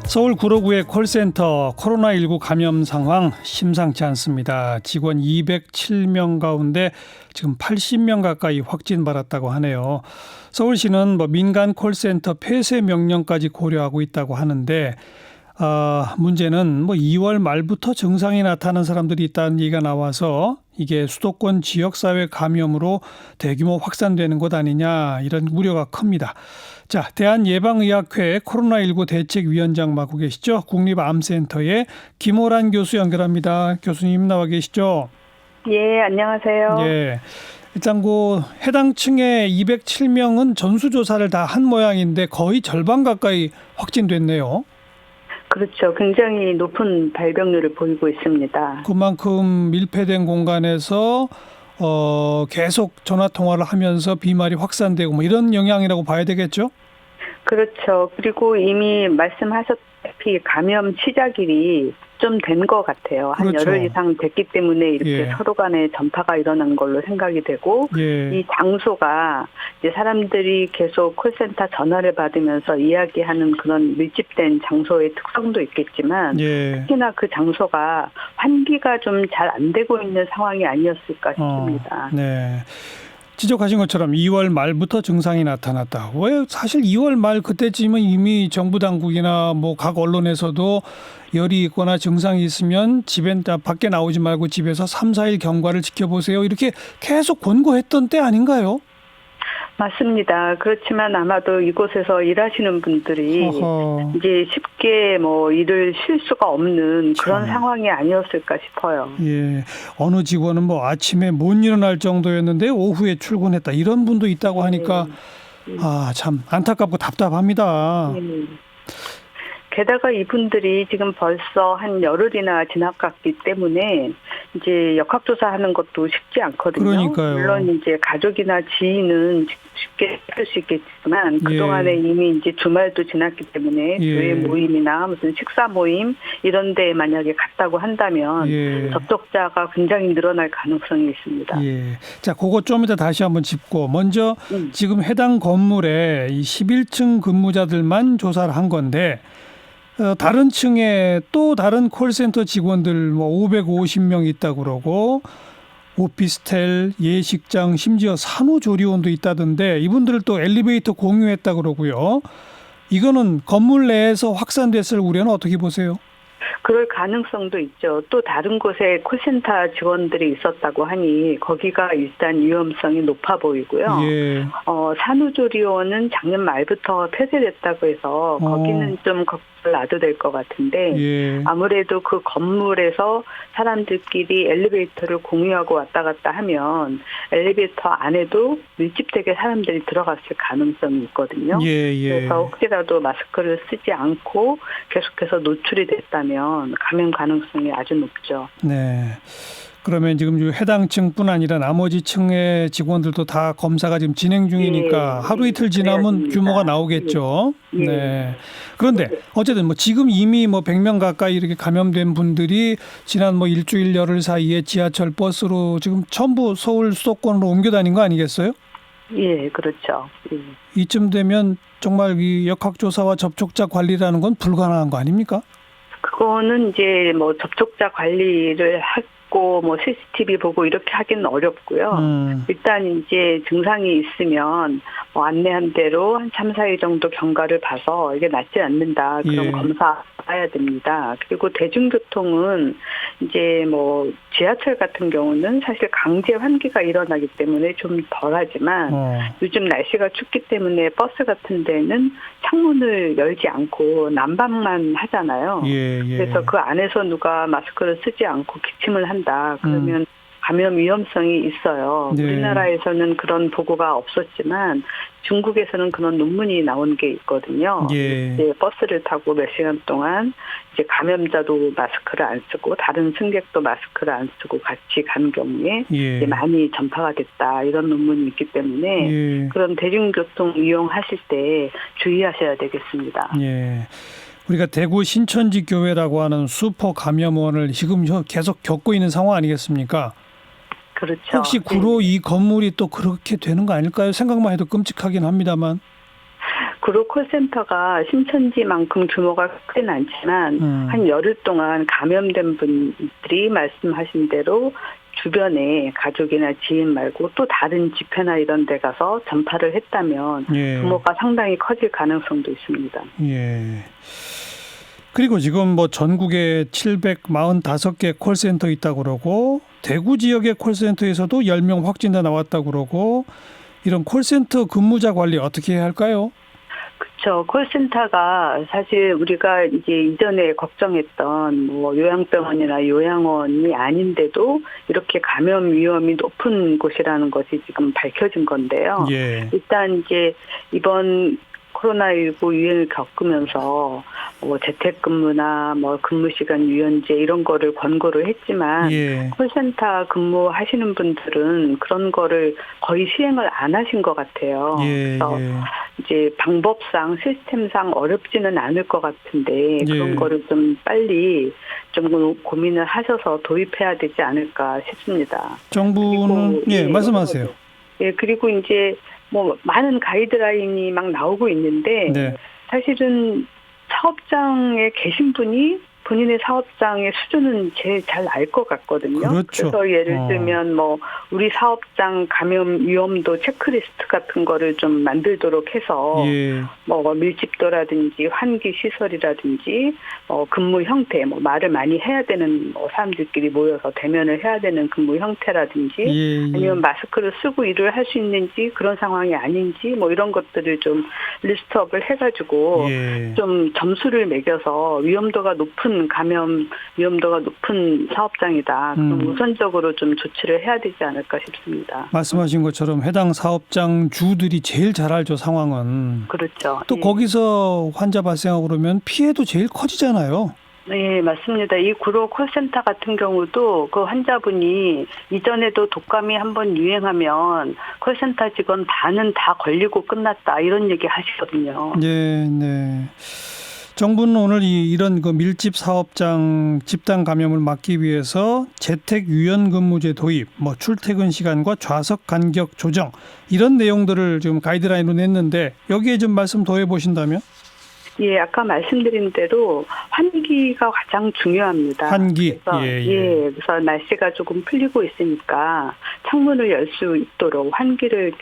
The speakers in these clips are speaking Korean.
서울 구로구의 콜센터 코로나19 감염 상황 심상치 않습니다. 직원 207명 가운데 지금 80명 가까이 확진 받았다고 하네요. 서울시는 민간 콜센터 폐쇄 명령까지 고려하고 있다고 하는데 문제는 2월 말부터 증상이 나타난 사람들이 있다는 얘기가 나와서 이게 수도권 지역사회 감염으로 대규모 확산되는 것 아니냐 이런 우려가 큽니다. 자, 대한예방의학회 코로나19 대책위원장 맡고 계시죠? 국립암센터의 김호란 교수 연결합니다. 교수님 나와 계시죠? 예, 안녕하세요. 예. 일단 해당 층의 207명은 전수조사를 다 한 모양인데 거의 절반 가까이 확진됐네요. 그렇죠. 굉장히 높은 발병률을 보이고 있습니다. 그만큼 밀폐된 공간에서 계속 전화 통화를 하면서 비말이 확산되고 이런 영향이라고 봐야 되겠죠? 그렇죠. 그리고 이미 말씀하셨다시피 감염 시작일이 좀 된 것 같아요. 한 그렇죠. 열흘 이상 됐기 때문에 이렇게 서로 간에 전파가 일어난 걸로 생각이 되고 이 장소가 이제 사람들이 계속 콜센터 전화를 받으면서 이야기하는 그런 밀집된 장소의 특성도 있겠지만 특히나 그 장소가 환기가 좀 잘 안 되고 있는 상황이 아니었을까 싶습니다. 네. 지적하신 것처럼 2월 말부터 증상이 나타났다. 왜 사실 2월 말 그때쯤은 이미 정부 당국이나 각 언론에서도 열이 있거나 증상이 있으면 밖에 나오지 말고 집에서 3, 4일 경과를 지켜보세요. 이렇게 계속 권고했던 때 아닌가요? 맞습니다. 그렇지만 아마도 이곳에서 일하시는 분들이 이제 쉽게 일을 쉴 수가 없는 그런 상황이 아니었을까 싶어요. 예. 어느 직원은 아침에 못 일어날 정도였는데 오후에 출근했다. 이런 분도 있다고 하니까 참 안타깝고 답답합니다. 게다가 이분들이 지금 벌써 한 열흘이나 지나갔기 때문에 이제 역학조사하는 것도 쉽지 않거든요. 그러니까요. 물론 이제 가족이나 지인은 쉽게 할 수 있겠지만 그동안에 이미 이제 주말도 지났기 때문에 교회 모임이나 무슨 식사 모임 이런 데 만약에 갔다고 한다면 접촉자가 굉장히 늘어날 가능성이 있습니다. 예. 자, 그거 좀 이따 다시 한번 짚고 먼저 지금 해당 건물에 이 11층 근무자들만 조사를 한 건데 다른 층에 또 다른 콜센터 직원들 550명 있다고 그러고 오피스텔, 예식장, 심지어 산후조리원도 있다던데 이분들을 또 엘리베이터 공유했다 그러고요. 이거는 건물 내에서 확산됐을 우려는 어떻게 보세요? 그럴 가능성도 있죠. 또 다른 곳에 콜센터 직원들이 있었다고 하니 거기가 일단 위험성이 높아 보이고요. 산후조리원은 작년 말부터 폐쇄됐다고 해서 거기는 좀 걱정을 놔도 될 것 같은데 아무래도 그 건물에서 사람들끼리 엘리베이터를 공유하고 왔다 갔다 하면 엘리베이터 안에도 밀집되게 사람들이 들어갔을 가능성이 있거든요. 그래서 혹시라도 마스크를 쓰지 않고 계속해서 노출이 됐다면 감염 가능성이 아주 높죠. 네. 그러면 지금 해당 층뿐 아니라 나머지 층의 직원들도 다 검사가 지금 진행 중이니까 하루 이틀 지나면 규모가 나오겠죠. 네. 그런데 어쨌든 지금 이미 100명 가까이 이렇게 감염된 분들이 지난 일주일 열흘 사이에 지하철 버스로 지금 전부 서울 수도권으로 옮겨 다닌 거 아니겠어요? 예, 그렇죠. 이쯤 되면 정말 이 역학조사와 접촉자 관리라는 건 불가능한 거 아닙니까? 그거는 이제 접촉자 관리를 하고 CCTV 보고 이렇게 하기는 어렵고요. 일단 이제 증상이 있으면 안내한 대로 한 3, 4일 정도 경과를 봐서 이게 낫지 않는다. 그럼 검사 해야 됩니다. 그리고 대중교통은 이제 지하철 같은 경우는 사실 강제 환기가 일어나기 때문에 좀 덜하지만 요즘 날씨가 춥기 때문에 버스 같은 데는 창문을 열지 않고 난방만 하잖아요. 그래서 그 안에서 누가 마스크를 쓰지 않고 기침을 한다. 그러면 감염 위험성이 있어요. 우리나라에서는 그런 보고가 없었지만 중국에서는 그런 논문이 나온 게 있거든요. 이제 버스를 타고 몇 시간 동안 이제 감염자도 마스크를 안 쓰고 다른 승객도 마스크를 안 쓰고 같이 간 경우에 이제 많이 전파가 됐다. 이런 논문이 있기 때문에 그런 대중교통 이용하실 때 주의하셔야 되겠습니다. 우리가 대구 신천지 교회라고 하는 슈퍼 감염원을 지금 계속 겪고 있는 상황 아니겠습니까? 그렇죠. 혹시 구로 이 건물이 또 그렇게 되는 거 아닐까요? 생각만 해도 끔찍하긴 합니다만. 구로 콜센터가 신천지만큼 규모가 크진 않지만 한 열흘 동안 감염된 분들이 말씀하신 대로 주변에 가족이나 지인 말고 또 다른 집회나 이런 데 가서 전파를 했다면 예. 규모가 상당히 커질 가능성도 있습니다. 예. 그리고 지금 뭐 전국에 745개 콜센터 있다고 그러고 대구 지역의 콜센터에서도 10명 확진자 나왔다고 그러고 이런 콜센터 근무자 관리 어떻게 해야 할까요? 그렇죠. 콜센터가 사실 우리가 이제 이전에 걱정했던 뭐 요양병원이나 요양원이 아닌데도 이렇게 감염 위험이 높은 곳이라는 것이 지금 밝혀진 건데요. 예. 일단 이제 이번 코로나19 유행을 겪으면서 뭐 재택근무나 뭐 근무시간 유연제 이런 거를 권고를 했지만 예. 콜센터 근무하시는 분들은 그런 거를 거의 시행을 안 하신 것 같아요. 예. 그래서 예. 이제 방법상 시스템상 어렵지는 않을 것 같은데 그런 예. 거를 좀 빨리 좀 고민을 하셔서 도입해야 되지 않을까 싶습니다. 정부는 그리고 예, 말씀하세요. 예, 그리고 이제 뭐 많은 가이드라인이 막 나오고 있는데 네. 사실은 사업장에 계신 분이 본인의 사업장의 수준은 제일 잘 알 것 같거든요. 그렇죠. 그래서 예를 들면 뭐 우리 사업장 감염 위험도 체크리스트 같은 거를 좀 만들도록 해서 예. 뭐 밀집도라든지 환기 시설이라든지 근무 형태 뭐 말을 많이 해야 되는 뭐 사람들끼리 모여서 대면을 해야 되는 근무 형태라든지 예. 아니면 마스크를 쓰고 일을 할 수 있는지 그런 상황이 아닌지 뭐 이런 것들을 좀 리스트업을 해가지고 예. 좀 점수를 매겨서 위험도가 높은 감염 위험도가 높은 사업장이다. 그럼 우선적으로 좀 조치를 해야 되지 않을까 싶습니다. 말씀하신 것처럼 해당 사업장 주들이 제일 잘 알죠, 상황은. 그렇죠. 또 예. 거기서 환자 발생하고 그러면 피해도 제일 커지잖아요. 네, 맞습니다. 이 구로 콜센터 같은 경우도 그 환자분이 이전에도 독감이 한번 유행하면 콜센터 직원 반은 다 걸리고 끝났다 이런 얘기 하시거든요. 네, 네. 정부는 오늘 이런 그 밀집 사업장 집단 감염을 막기 위해서 재택 유연 근무제 도입, 뭐 출퇴근 시간과 좌석 간격 조정 이런 내용들을 지금 가이드라인으로 냈는데 여기에 좀 말씀 더해 보신다면? 예, 아까 말씀드린 대로 환기가 가장 중요합니다. 환기. 그래서, 예. 그래서 날씨가 조금 풀리고 있으니까 창문을 열 수 있도록 환기를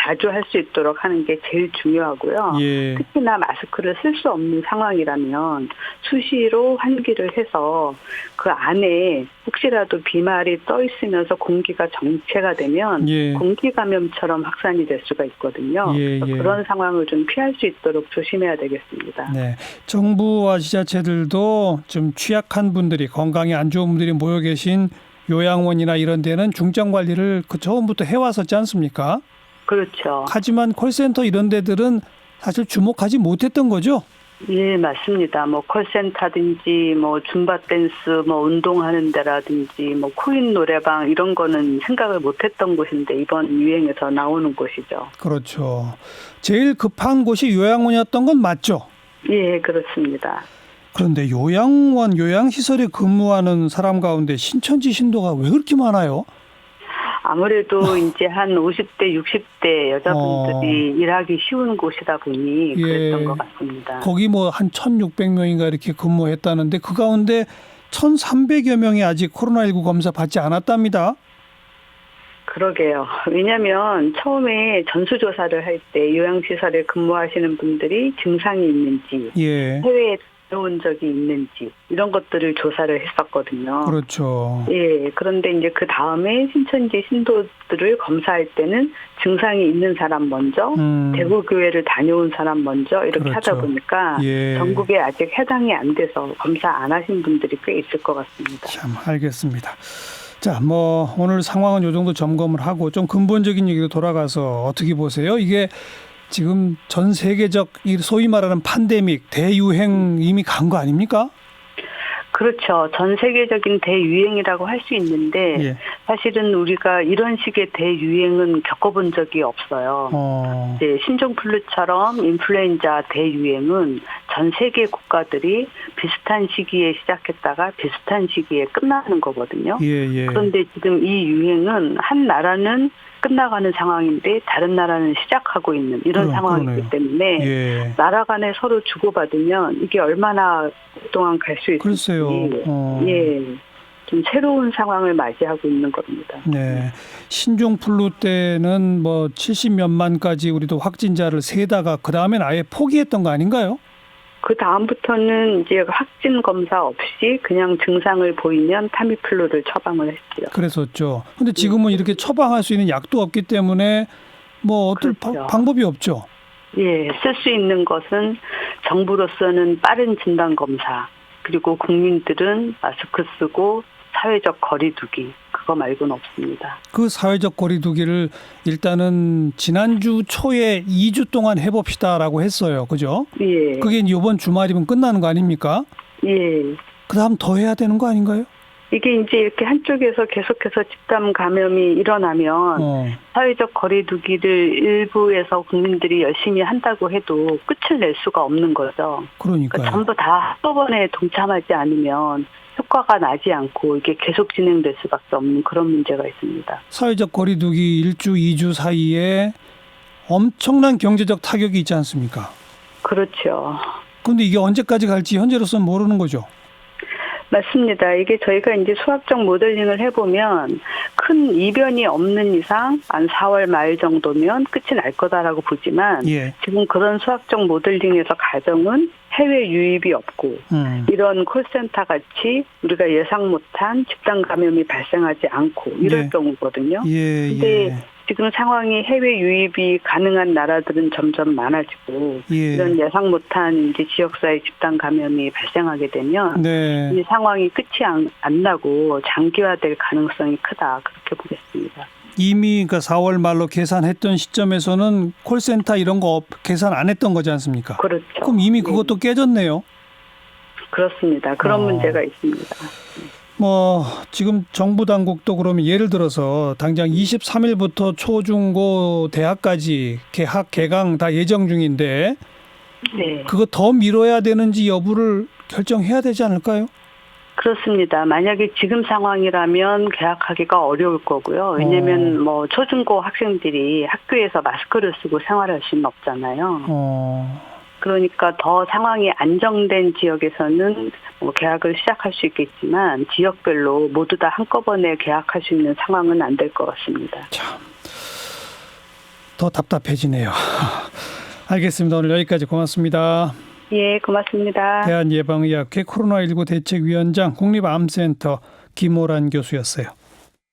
자주 할 수 있도록 하는 게 제일 중요하고요. 예. 특히나 마스크를 쓸 수 없는 상황이라면 수시로 환기를 해서 그 안에 혹시라도 비말이 떠 있으면서 공기가 정체가 되면 예. 공기 감염처럼 확산이 될 수가 있거든요. 예, 예. 그런 상황을 좀 피할 수 있도록 조심해야 되겠습니다. 네. 정부와 지자체들도 좀 취약한 분들이 건강이 안 좋은 분들이 모여 계신 요양원이나 이런 데는 중증 관리를 그 처음부터 해왔었지 않습니까? 그렇죠. 하지만 콜센터 이런 데들은 사실 주목하지 못했던 거죠? 예, 맞습니다. 뭐 콜센터든지 뭐 줌바 댄스 뭐 운동하는 데라든지 뭐 코인 노래방 이런 거는 생각을 못했던 곳인데 이번 유행에서 나오는 곳이죠. 그렇죠. 제일 급한 곳이 요양원이었던 건 맞죠? 예, 그렇습니다. 그런데 요양원, 요양시설에 근무하는 사람 가운데 신천지 신도가 왜 그렇게 많아요? 아무래도 이제 한 50대, 60대 여자분들이 일하기 쉬운 곳이다 보니 그랬던 것 같습니다. 거기 뭐 한 1,600명인가 이렇게 근무했다는데 그 가운데 1,300여 명이 아직 코로나19 검사 받지 않았답니다. 그러게요. 왜냐하면 처음에 전수조사를 할 때 요양시설에 근무하시는 분들이 증상이 있는지 예. 해외에 다녀온 적이 있는지 이런 것들을 조사를 했었거든요. 그렇죠. 예, 그런데 이제 그 다음에 신천지 신도들을 검사할 때는 증상이 있는 사람 먼저, 대구 교회를 다녀온 사람 먼저 이렇게 그렇죠. 하다 보니까 예. 전국에 아직 해당이 안 돼서 검사 안 하신 분들이 꽤 있을 것 같습니다. 참 알겠습니다. 자, 뭐 오늘 상황은 요 정도 점검을 하고 좀 근본적인 얘기로 돌아가서 어떻게 보세요? 이게 지금 전 세계적 이 소위 말하는 팬데믹 대유행 이미 간 거 아닙니까? 그렇죠. 전 세계적인 대유행이라고 할 수 있는데 예. 사실은 우리가 이런 식의 대유행은 겪어본 적이 없어요. 이제 신종플루처럼 인플루엔자 대유행은 전 세계 국가들이 비슷한 시기에 시작했다가 비슷한 시기에 끝나는 거거든요. 예. 그런데 지금 이 유행은 한 나라는 끝나가는 상황인데 다른 나라는 시작하고 있는 이런 상황이기 때문에 예. 나라 간에 서로 주고받으면 이게 얼마나 동안 갈 수 있을지 글쎄요. 예, 좀 새로운 상황을 맞이하고 있는 겁니다. 네, 신종플루 때는 뭐 70몇만까지 우리도 확진자를 세다가 그 다음엔 아예 포기했던 거 아닌가요? 그 다음부터는 이제 확진 검사 없이 그냥 증상을 보이면 타미플루를 처방을 했죠. 그랬었죠. 근데 지금은 이렇게 처방할 수 있는 약도 없기 때문에 뭐 어떨 그렇죠. 방법이 없죠. 예, 쓸 수 있는 것은 정부로서는 빠른 진단 검사, 그리고 국민들은 마스크 쓰고 사회적 거리두기, 그거 말고는 없습니다. 그 사회적 거리두기를 일단은 지난주 초에 2주 동안 해봅시다라고 했어요. 그죠? 예. 그게 이번 주말이면 끝나는 거 아닙니까? 예. 그 다음 더 해야 되는 거 아닌가요? 이게 이제 이렇게 한쪽에서 계속해서 집단 감염이 일어나면 사회적 거리두기를 일부에서 국민들이 열심히 한다고 해도 끝을 낼 수가 없는 거죠. 그러니까요. 전부 다 한꺼번에 동참하지 않으면 효과가 나지 않고 이게 계속 진행될 수밖에 없는 그런 문제가 있습니다. 사회적 거리두기 1주, 2주 사이에 엄청난 경제적 타격이 있지 않습니까? 그렇죠. 그런데 이게 언제까지 갈지 현재로서는 모르는 거죠. 맞습니다. 이게 저희가 이제 수학적 모델링을 해보면 큰 이변이 없는 이상 한 4월 말 정도면 끝이 날 거다라고 보지만 예. 지금 그런 수학적 모델링에서 가정은 해외 유입이 없고 이런 콜센터 같이 우리가 예상 못한 집단 감염이 발생하지 않고 이럴 예. 경우거든요. 예. 근데 지금 상황이 해외 유입이 가능한 나라들은 점점 많아지고 예. 이런 예상 못한 이제 지역사회 집단 감염이 발생하게 되면 네. 이 상황이 끝이 안 나고 장기화될 가능성이 크다 그렇게 보겠습니다. 이미 그 4월 말로 계산했던 시점에서는 콜센터 이런 거 계산 안 했던 거지 않습니까? 그렇죠. 그럼 이미 그것도 깨졌네요. 그렇습니다. 그런 문제가 있습니다. 뭐 지금 정부 당국도 그러면 예를 들어서 당장 23일부터 초중고 대학까지 개학 개강 다 예정 중인데 네. 그거 더 미뤄야 되는지 여부를 결정해야 되지 않을까요? 그렇습니다. 만약에 지금 상황이라면 개학하기가 어려울 거고요. 왜냐하면 뭐 초중고 학생들이 학교에서 마스크를 쓰고 생활할 수는 없잖아요. 그러니까 더 상황이 안정된 지역에서는 뭐 개학을 시작할 수 있겠지만 지역별로 모두 다 한꺼번에 개학할 수 있는 상황은 안 될 것 같습니다. 참, 더 답답해지네요. 알겠습니다. 오늘 여기까지 고맙습니다. 예, 고맙습니다. 대한예방의학회 코로나19 대책위원장 국립암센터 김호란 교수였어요.